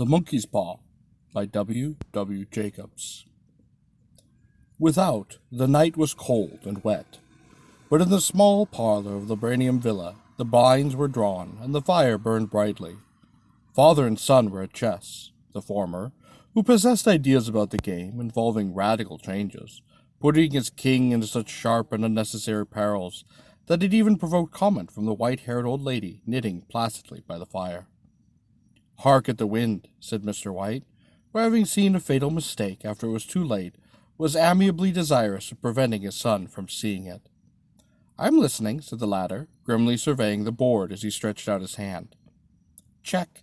The Monkey Paw by W. W. Jacobs. Without, the night was cold and wet, but in the small parlor of the Branium Villa, the blinds were drawn and the fire burned brightly. Father and son were at chess, the former, who possessed ideas about the game involving radical changes, putting his king into such sharp and unnecessary perils that it even provoked comment from the white-haired old lady knitting placidly by the fire. "Hark at the wind," said Mr. White, who, having seen a fatal mistake after it was too late, was amiably desirous of preventing his son from seeing it. "I'm listening," said the latter, grimly surveying the board as he stretched out his hand. "Check."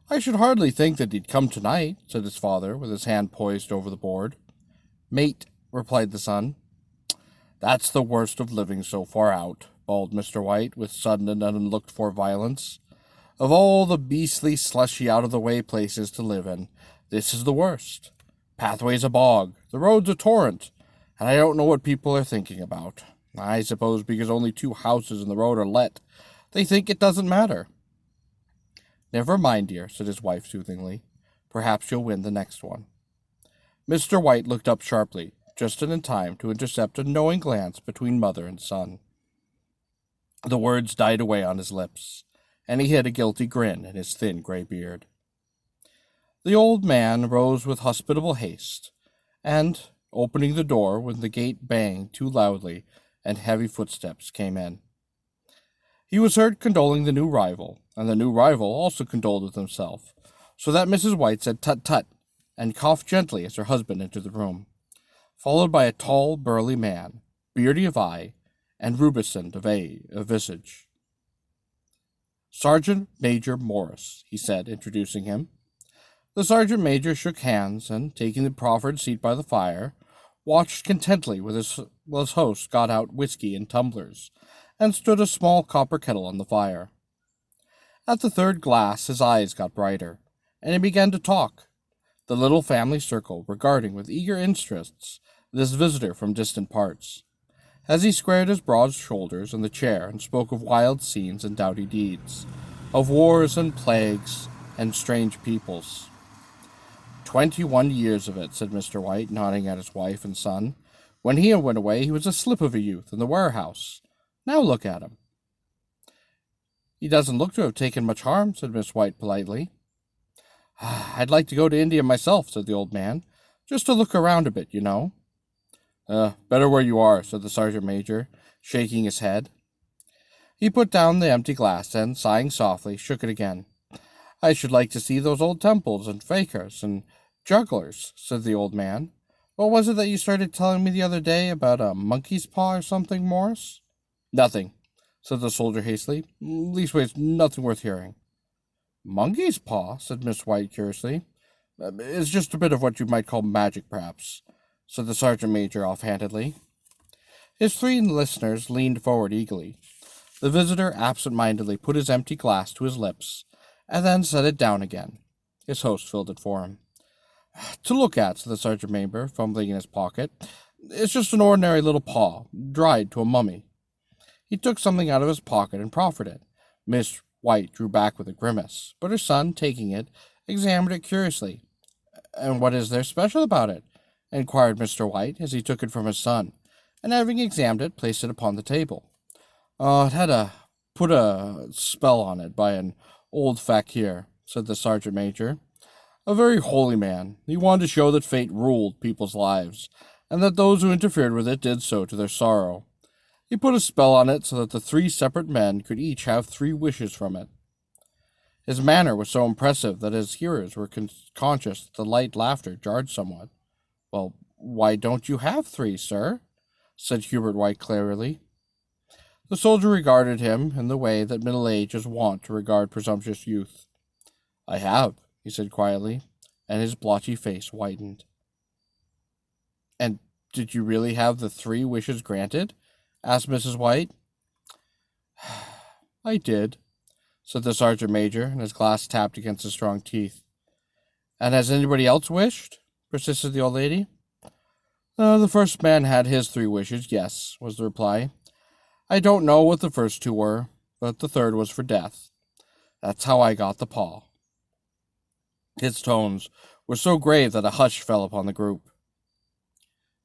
"I should hardly think that he'd come tonight," said his father, with his hand poised over the board. "Mate," replied the son. "That's the worst of living so far out," bawled Mr. White, with sudden and unlooked-for violence. "Of all the beastly, slushy, out-of-the-way places to live in, this is the worst. Pathway's a bog, the road's a torrent, and I don't know what people are thinking about. I suppose because only 2 houses in the road are let, they think it doesn't matter." "Never mind, dear," said his wife soothingly. "Perhaps you'll win the next one." Mr. White looked up sharply, just in time to intercept a knowing glance between mother and son. The words died away on his lips, and he hid a guilty grin in his thin gray beard. The old man rose with hospitable haste, and, opening the door when the gate banged too loudly and heavy footsteps came in. He was heard condoling the new rival, and the new rival also condoled with himself, so that Mrs. White said tut-tut, and coughed gently as her husband entered the room, followed by a tall, burly man, beardy of eye, and rubicund of visage. "Sergeant Major Morris," he said, introducing him. The sergeant major shook hands, and, taking the proffered seat by the fire, watched contentedly while his host got out whiskey in tumblers, and stood a small copper kettle on the fire. At the 3rd glass his eyes got brighter, and he began to talk, the little family circle regarding with eager interests this visitor from distant parts, as he squared his broad shoulders in the chair and spoke of wild scenes and doughty deeds, of wars and plagues and strange peoples. 21 years of it," said Mr. White, nodding at his wife and son. "When he went away, he was a slip of a youth in the warehouse. Now look at him." "He doesn't look to have taken much harm," said Miss White politely. "I'd like to go to India myself," said the old man, "just to look around a bit, you know." Better where you are," said the sergeant major, shaking his head. He put down the empty glass and, sighing softly, shook it again. "I should like to see those old temples and fakirs and jugglers," said the old man. "What was it that you started telling me the other day about a monkey's paw or something, Morris?" "Nothing," said the soldier hastily. "Leastways, nothing worth hearing." "Monkey's paw?" said Miss White curiously. "It's just a bit of what you might call magic, perhaps," said the sergeant major offhandedly. His 3 listeners leaned forward eagerly. The visitor absent-mindedly put his empty glass to his lips, and then set it down again. His host filled it for him. "To look at," said the sergeant major, fumbling in his pocket. "It's just an ordinary little paw, dried to a mummy." He took something out of his pocket and proffered it. Miss White drew back with a grimace, but her son, taking it, examined it curiously. "And what is there special about it?" inquired Mr. White, as he took it from his son, and having examined it, placed it upon the table. "It had put a spell on it by an old fakir," said the sergeant major. "A very holy man. He wanted to show that fate ruled people's lives, and that those who interfered with it did so to their sorrow. He put a spell on it so that the 3 separate men could each have 3 wishes from it." His manner was so impressive that his hearers were conscious that the light laughter jarred somewhat. "Well, why don't you have 3, sir?" said Hubert White clearly. The soldier regarded him in the way that middle age is wont to regard presumptuous youth. "I have," he said quietly, and his blotchy face whitened. "And did you really have the 3 wishes granted?" asked Mrs. White. "I did," said the sergeant major, and his glass tapped against his strong teeth. "And has anybody else wished?" persisted the old lady. "The first man had his 3 wishes, yes," was the reply. "I don't know what the first 2 were, but the 3rd was for death. That's how I got the paw." His tones were so grave that a hush fell upon the group.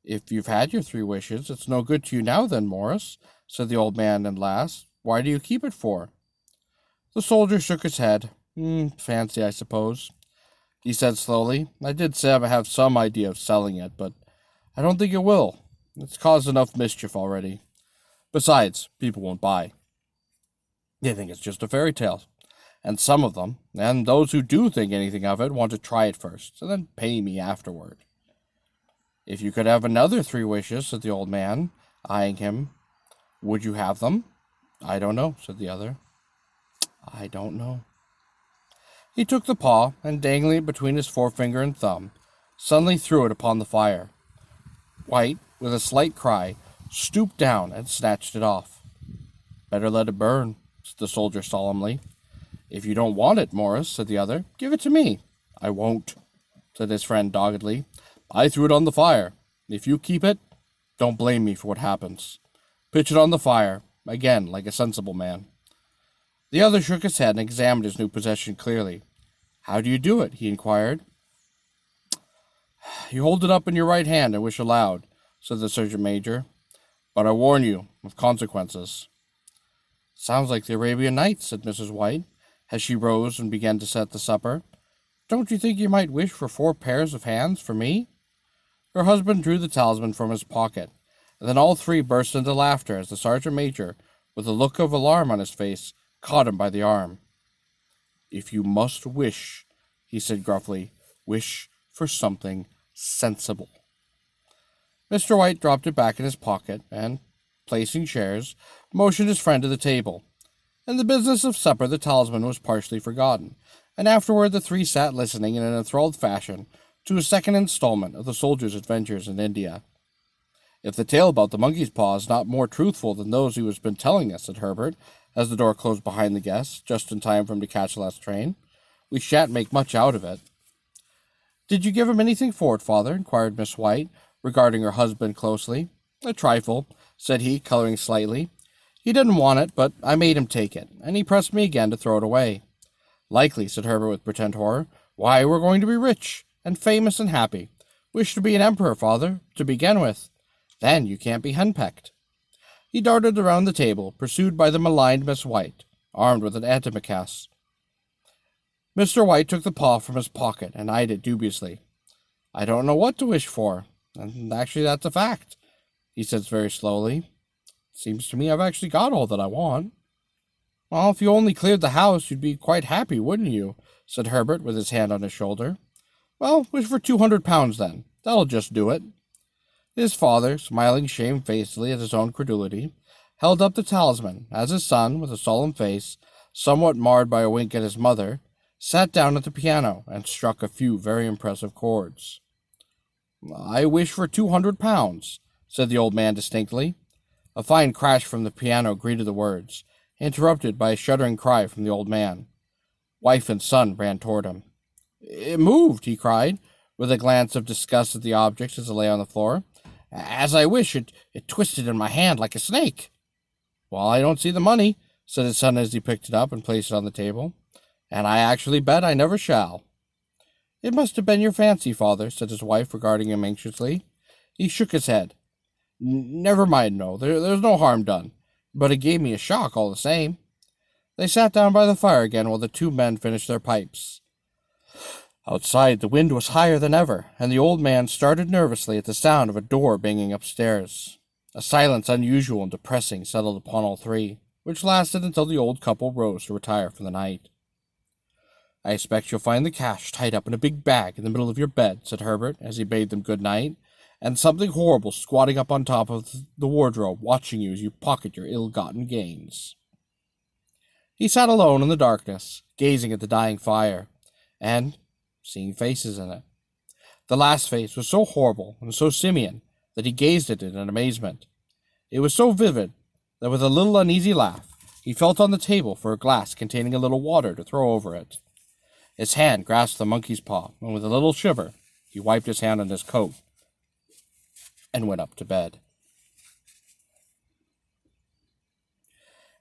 "If you've had your 3 wishes, it's no good to you now then, Morris," said the old man at last. "Why do you keep it for?" The soldier shook his head. Fancy, I suppose," he said slowly. "I did say I have some idea of selling it, but I don't think it will. It's caused enough mischief already. Besides, people won't buy. They think it's just a fairy tale. And some of them, and those who do think anything of it, want to try it first, and then pay me afterward." "If you could have another 3 wishes," said the old man, eyeing him, "would you have them?" "I don't know," said the other. "I don't know." He took the paw, and dangling it between his forefinger and thumb, suddenly threw it upon the fire. White, with a slight cry, stooped down and snatched it off. "Better let it burn," said the soldier solemnly. "If you don't want it, Morris," said the other, "give it to me." "I won't," said his friend doggedly. "I threw it on the fire. If you keep it, don't blame me for what happens. Pitch it on the fire, again, like a sensible man." The other shook his head and examined his new possession clearly. "How do you do it?" he inquired. "You hold it up in your right hand and wish aloud," said the sergeant major. "But I warn you of consequences." "Sounds like the Arabian Nights," said Mrs. White, as she rose and began to set the supper. "Don't you think you might wish for 4 pairs of hands for me?" Her husband drew the talisman from his pocket, and then all 3 burst into laughter as the sergeant major, with a look of alarm on his face, caught him by the arm. "If you must wish," he said gruffly, "wish for something sensible." Mr. White dropped it back in his pocket, and, placing chairs, motioned his friend to the table. In the business of supper the talisman was partially forgotten, and afterward the 3 sat listening in an enthralled fashion to a second installment of the soldier's adventures in India. "If the tale about the monkey's paw is not more truthful than those he has been telling us," said Herbert, as the door closed behind the guests, just in time for him to catch the last train, "we shan't make much out of it." "Did you give him anything for it, father?" inquired Miss White, regarding her husband closely. "A trifle," said he, coloring slightly. "He didn't want it, but I made him take it, and he pressed me again to throw it away." "Likely," said Herbert with pretended horror. "Why, we're going to be rich, and famous, and happy. Wish to be an emperor, father, to begin with. Then you can't be henpecked." He darted around the table, pursued by the maligned Miss White, armed with an antimacass. Mr. White took the paw from his pocket and eyed it dubiously. "I don't know what to wish for, and actually that's a fact," he said very slowly. "Seems to me I've actually got all that I want." "Well, if you only cleared the house, you'd be quite happy, wouldn't you?" said Herbert, with his hand on his shoulder. "Well, wish for 200 pounds, then. That'll just do it." His father, smiling shamefacedly at his own credulity, held up the talisman, as his son, with a solemn face, somewhat marred by a wink at his mother, sat down at the piano and struck a few very impressive chords. "I wish for 200 pounds, said the old man distinctly. A fine crash from the piano greeted the words, interrupted by a shuddering cry from the old man. Wife and son ran toward him. "It moved," he cried, with a glance of disgust at the objects as they lay on the floor. "As I wish, it twisted in my hand like a snake." "Well, I don't see the money," said his son as he picked it up and placed it on the table. "And I actually bet I never shall." "It must have been your fancy, father," said his wife, regarding him anxiously. He shook his head. "Never mind, no. There's no harm done. But it gave me a shock all the same." They sat down by the fire again while the 2 men finished their pipes. Outside, the wind was higher than ever, and the old man started nervously at the sound of a door banging upstairs. A silence unusual and depressing settled upon all 3, which lasted until the old couple rose to retire for the night. "I expect you'll find the cash tied up in a big bag in the middle of your bed," said Herbert, as he bade them good night, "and something horrible squatting up on top of the wardrobe, watching you as you pocket your ill-gotten gains." He sat alone in the darkness, gazing at the dying fire, and seeing faces in it. The last face was so horrible and so simian that he gazed at it in amazement. It was so vivid that with a little uneasy laugh, he felt on the table for a glass containing a little water to throw over it. His hand grasped the monkey's paw, and with a little shiver, he wiped his hand on his coat and went up to bed.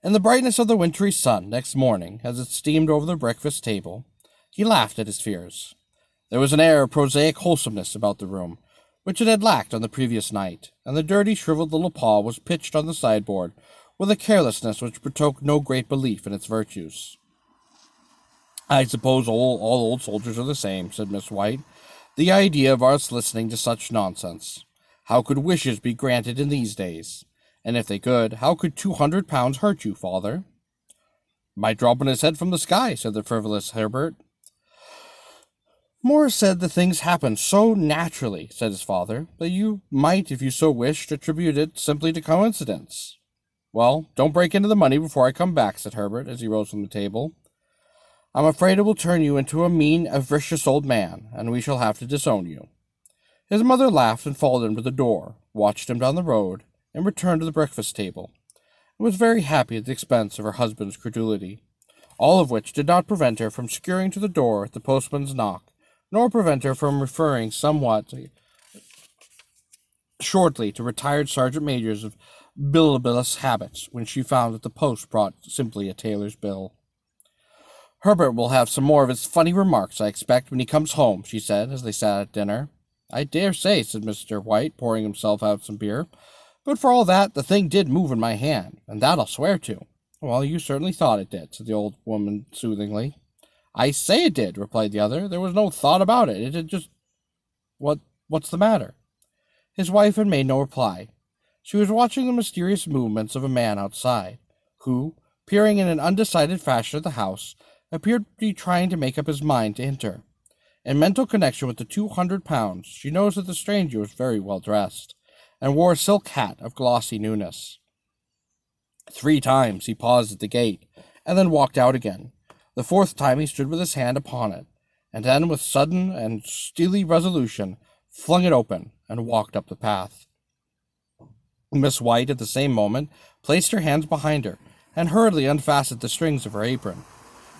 In the brightness of the wintry sun next morning, as it steamed over the breakfast table, he laughed at his fears. There was an air of prosaic wholesomeness about the room, which it had lacked on the previous night, and the dirty, shriveled little paw was pitched on the sideboard with a carelessness which betokened no great belief in its virtues. "I suppose all old soldiers are the same," said Miss White. "The idea of us listening to such nonsense. How could wishes be granted in these days? And if they could, how could 200 pounds hurt you, father?" "Might drop on his head from the sky," said the frivolous Herbert. "Morris said the things happened so naturally," said his father, "that you might, if you so wished, attribute it simply to coincidence." "Well, don't break into the money before I come back," said Herbert, as he rose from the table. "I'm afraid it will turn you into a mean, avaricious old man, and we shall have to disown you." His mother laughed and followed him to the door, watched him down the road, and returned to the breakfast table, and was very happy at the expense of her husband's credulity, all of which did not prevent her from scurrying to the door at the postman's knock, nor prevent her from referring somewhat shortly to retired sergeant majors of billibulous habits when she found that the post brought simply a tailor's bill. "Herbert will have some more of his funny remarks, I expect, when he comes home," she said, as they sat at dinner. "I dare say," said Mr. White, pouring himself out some beer. "But for all that, the thing did move in my hand, and that I'll swear to." "Well, you certainly thought it did," said the old woman soothingly. "I say it did," replied the other. "There was no thought about it. It had just— What's the matter?" His wife had made no reply. She was watching the mysterious movements of a man outside, who, peering in an undecided fashion at the house, appeared to be trying to make up his mind to enter. In mental connection with the 200 pounds, she noticed that the stranger was very well dressed, and wore a silk hat of glossy newness. 3 times he paused at the gate, and then walked out again. The 4th time he stood with his hand upon it, and then with sudden and steely resolution flung it open, and walked up the path. Miss White, at the same moment, placed her hands behind her, and hurriedly unfastened the strings of her apron,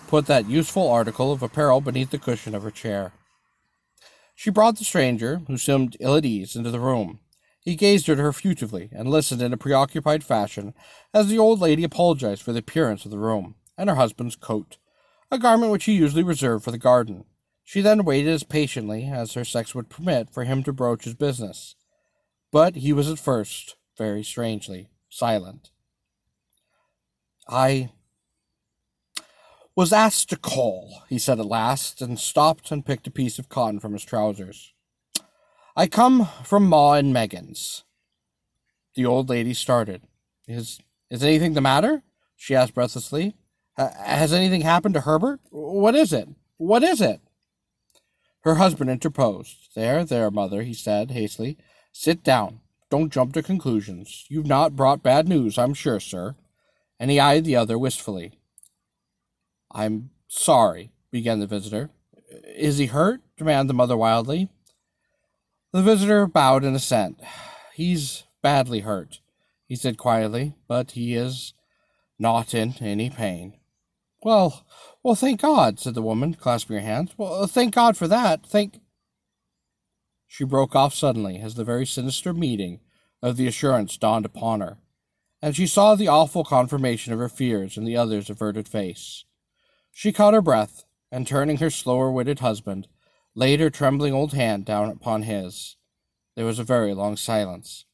put that useful article of apparel beneath the cushion of her chair. She brought the stranger, who seemed ill at ease, into the room. He gazed at her furtively, and listened in a preoccupied fashion as the old lady apologized for the appearance of the room, and her husband's coat, a garment which he usually reserved for the garden. She then waited as patiently as her sex would permit for him to broach his business. But he was at first, very strangely, silent. "I was asked to call," he said at last, and stopped and picked a piece of cotton from his trousers. "I come from Ma and Megan's." The old lady started. Is anything the matter?" she asked breathlessly. "Has anything happened to Herbert? What is it? What is it?" Her husband interposed. There, mother," he said hastily. "Sit down. Don't jump to conclusions. You've not brought bad news, I'm sure, sir." And he eyed the other wistfully. "I'm sorry," began the visitor. "Is he hurt?" demanded the mother wildly. The visitor bowed in assent. "He's badly hurt," he said quietly, "but he is not in any pain." Well, thank God," said the woman, clasping her hands. "Well, thank God for that. She broke off suddenly as the very sinister meaning of the assurance dawned upon her, and she saw the awful confirmation of her fears in the other's averted face. She caught her breath, and turning her slower-witted husband, laid her trembling old hand down upon his. There was a very long silence.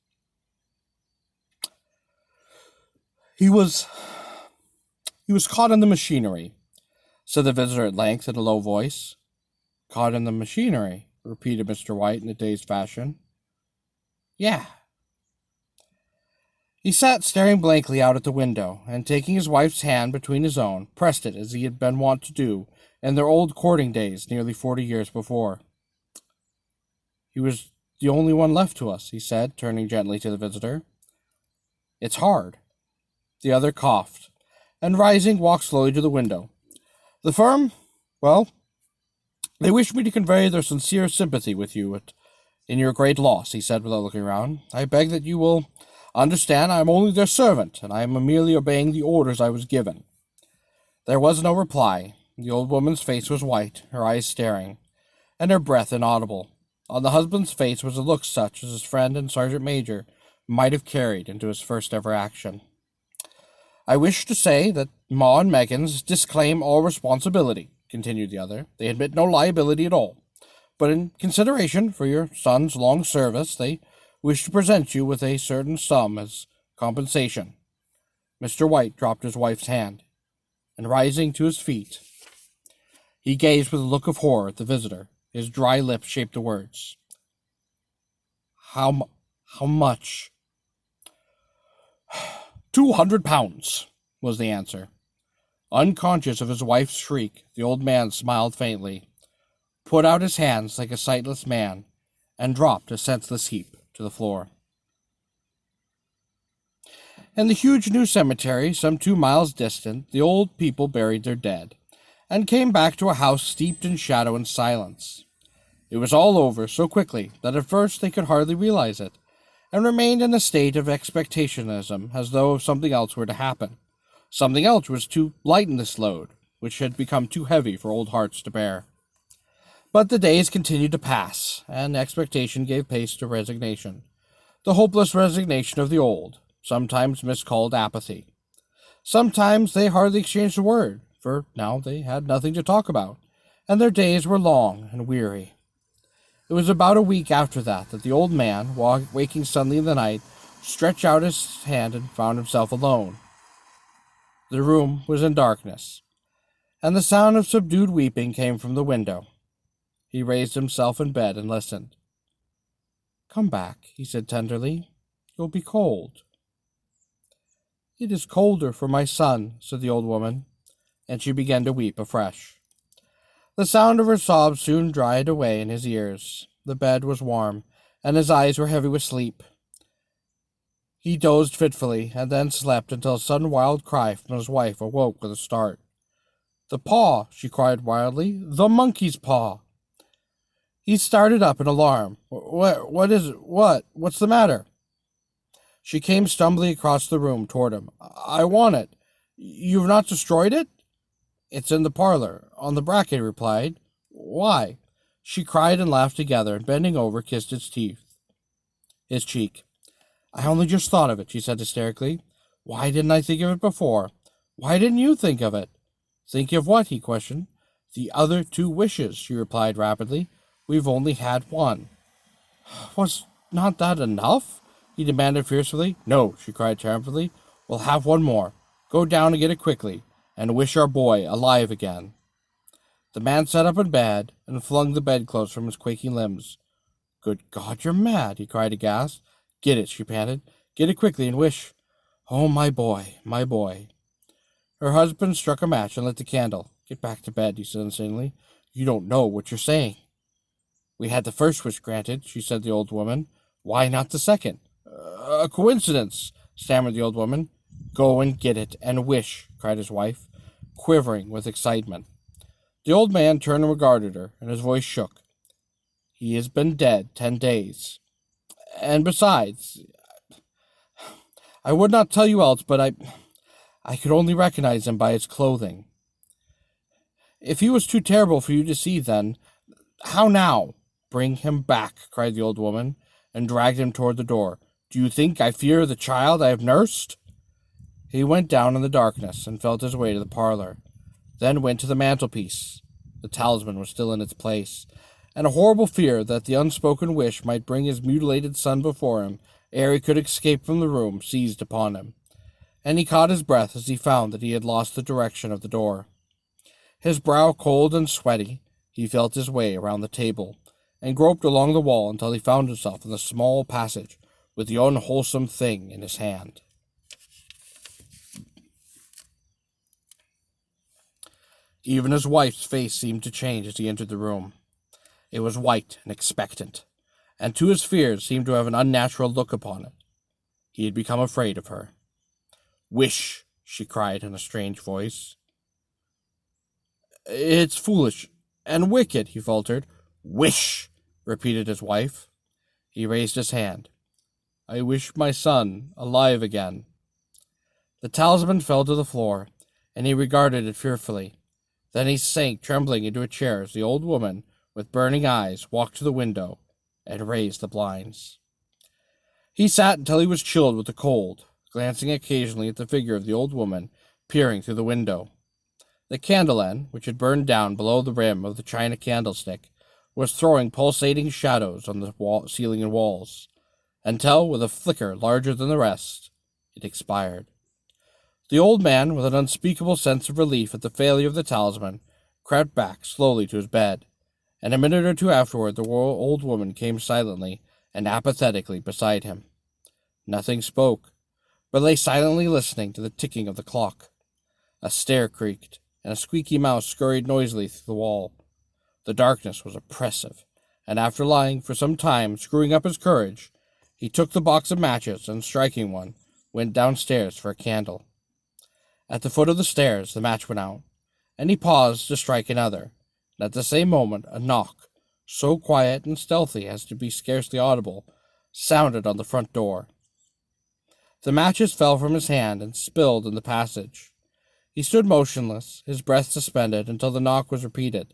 He was caught in the machinery," said the visitor at length in a low voice. "Caught in the machinery," repeated Mr. White in a dazed fashion. "Yeah." He sat staring blankly out at the window, and taking his wife's hand between his own, pressed it as he had been wont to do in their old courting days nearly 40 years before. "He was the only one left to us," he said, turning gently to the visitor. "It's hard." The other coughed, and rising, walked slowly to the window. "The firm, well, they wish me to convey their sincere sympathy with you in your great loss," he said without looking round. "I beg that you will understand I am only their servant, and I am merely obeying the orders I was given." There was no reply. The old woman's face was white, her eyes staring, and her breath inaudible. On the husband's face was a look such as his friend and sergeant major might have carried into his first ever action. "I wish to say that Ma and Megan's disclaim all responsibility," continued the other. "They admit no liability at all. But in consideration for your son's long service, they wish to present you with a certain sum as compensation." Mr. White dropped his wife's hand, and rising to his feet, he gazed with a look of horror at the visitor. His dry lips shaped the words. How much?" £200, was the answer. Unconscious of his wife's shriek, the old man smiled faintly, put out his hands like a sightless man, and dropped a senseless heap to the floor. In the huge new cemetery, some 2 miles distant, the old people buried their dead, and came back to a house steeped in shadow and silence. It was all over so quickly that at first they could hardly realize it, and remained in a state of expectationism, as though something else were to happen. Something else was to lighten this load, which had become too heavy for old hearts to bear. But the days continued to pass, and expectation gave place to resignation. The hopeless resignation of the old, sometimes miscalled apathy. Sometimes they hardly exchanged a word, for now they had nothing to talk about, and their days were long and weary. It was about a week after that the old man, waking suddenly in the night, stretched out his hand and found himself alone. The room was in darkness, and the sound of subdued weeping came from the window. He raised himself in bed and listened. "Come back," he said tenderly. "You'll be cold." "It is colder for my son," said the old woman, and she began to weep afresh. The sound of her sobs soon dried away in his ears. The bed was warm, and his eyes were heavy with sleep. He dozed fitfully, and then slept until a sudden wild cry from his wife awoke with a start. "The paw!" she cried wildly. "The monkey's paw!" He started up in alarm. What is it? What's the matter?" She came stumbling across the room toward him. "I want it. You've not destroyed it?" "It's in the parlor, on the bracket," he replied. "Why?" She cried and laughed together, and bending over, kissed his cheek. "I only just thought of it," she said hysterically. "Why didn't I think of it before? Why didn't you think of it?" "Think of what?" he questioned. "The other 2 wishes," she replied rapidly. "We've only had one." "Was not that enough?" he demanded fiercely. "No," she cried triumphantly. "We'll have one more. Go down and get it quickly, and wish our boy alive again." The man sat up in bed and flung the bedclothes from his quaking limbs. "Good God, you're mad!" he cried aghast. "Get it," she panted. "Get it quickly and wish. Oh, my boy, my boy." Her husband struck a match and lit the candle. "Get back to bed," he said insanely. "You don't know what you're saying." "We had the first wish granted," she said to the old woman. "Why not the second?" A coincidence," stammered the old woman. "Go and get it and wish," cried his wife, quivering with excitement. The old man turned and regarded her, and his voice shook. "He has been dead 10 days. And besides, I would not tell you else, but I could only recognize him by his clothing." "If he was too terrible for you to see then, how now?" "Bring him back," cried the old woman, and dragged him toward the door. "Do you think I fear the child I have nursed?" He went down in the darkness and felt his way to the parlor, then went to the mantelpiece. The talisman was still in its place, and a horrible fear that the unspoken wish might bring his mutilated son before him ere he could escape from the room seized upon him, and he caught his breath as he found that he had lost the direction of the door. His brow cold and sweaty, he felt his way around the table, and groped along the wall until he found himself in the small passage with the unwholesome thing in his hand. Even his wife's face seemed to change as he entered the room. It was white and expectant, and to his fears seemed to have an unnatural look upon it. He had become afraid of her. "Wish," she cried in a strange voice. "It's foolish and wicked," he faltered. "Wish," repeated his wife. He raised his hand. "I wish my son alive again." The talisman fell to the floor, and he regarded it fearfully. Then he sank trembling into a chair as the old woman, with burning eyes, walked to the window and raised the blinds. He sat until he was chilled with the cold, glancing occasionally at the figure of the old woman peering through the window. The candle end, which had burned down below the rim of the china candlestick, was throwing pulsating shadows on the ceiling and walls, until, with a flicker larger than the rest, it expired. The old man, with an unspeakable sense of relief at the failure of the talisman, crept back slowly to his bed, and a minute or two afterward the old woman came silently and apathetically beside him. Nothing spoke, but lay silently listening to the ticking of the clock. A stair creaked, and a squeaky mouse scurried noisily through the wall. The darkness was oppressive, and after lying for some time screwing up his courage, he took the box of matches and, striking one, went downstairs for a candle. At the foot of the stairs the match went out, and he paused to strike another, and at the same moment a knock, so quiet and stealthy as to be scarcely audible, sounded on the front door. The matches fell from his hand and spilled in the passage. He stood motionless, his breath suspended, until the knock was repeated.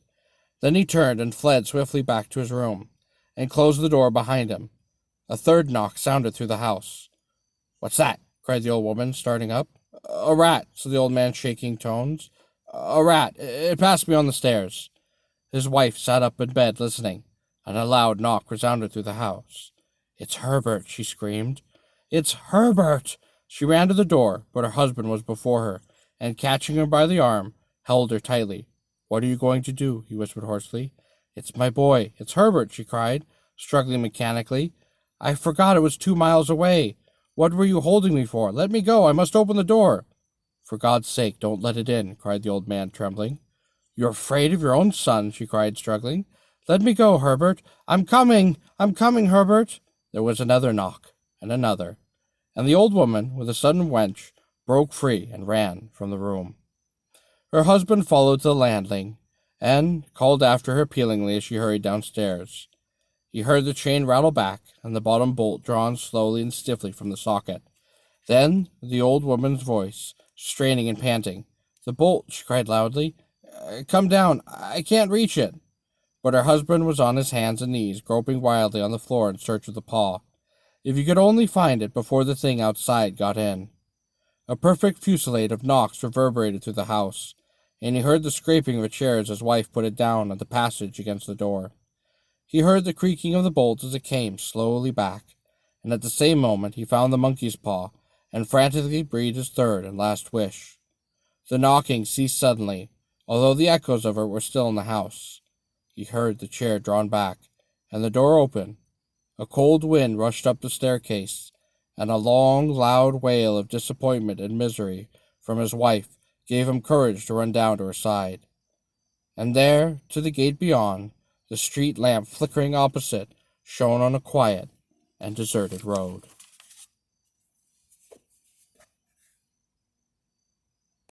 Then he turned and fled swiftly back to his room, and closed the door behind him. A third knock sounded through the house. "What's that?" cried the old woman, starting up. "A rat," said the old man, shaking tones. "A rat. It passed me on the stairs." His wife sat up in bed, listening, and a loud knock resounded through the house. "It's Herbert," she screamed. "It's Herbert!" She ran to the door, but her husband was before her, and, catching her by the arm, held her tightly. "What are you going to do?" he whispered hoarsely. "It's my boy. It's Herbert," she cried, struggling mechanically. "I forgot it was 2 miles away. What were you holding me for? Let me go. I must open the door." "For God's sake, don't let it in," cried the old man, trembling. "You're afraid of your own son," she cried, struggling. "Let me go, Herbert. I'm coming, Herbert." There was another knock, and another, and the old woman, with a sudden wrench, broke free and ran from the room. Her husband followed to the landing, and called after her appealingly as she hurried downstairs. He heard the chain rattle back, and the bottom bolt drawn slowly and stiffly from the socket. Then the old woman's voice, straining and panting. "The bolt," she cried loudly. "Come down. I can't reach it." But her husband was on his hands and knees, groping wildly on the floor in search of the paw. If he could only find it before the thing outside got in. A perfect fusillade of knocks reverberated through the house, and he heard the scraping of a chair as his wife put it down on the passage against the door. He heard the creaking of the bolt as it came slowly back, and at the same moment he found the monkey's paw, and frantically breathed his third and last wish. The knocking ceased suddenly, although the echoes of it were still in the house. He heard the chair drawn back, and the door open. A cold wind rushed up the staircase, and a long, loud wail of disappointment and misery from his wife gave him courage to run down to her side. And there, to the gate beyond, the street lamp flickering opposite shone on a quiet and deserted road.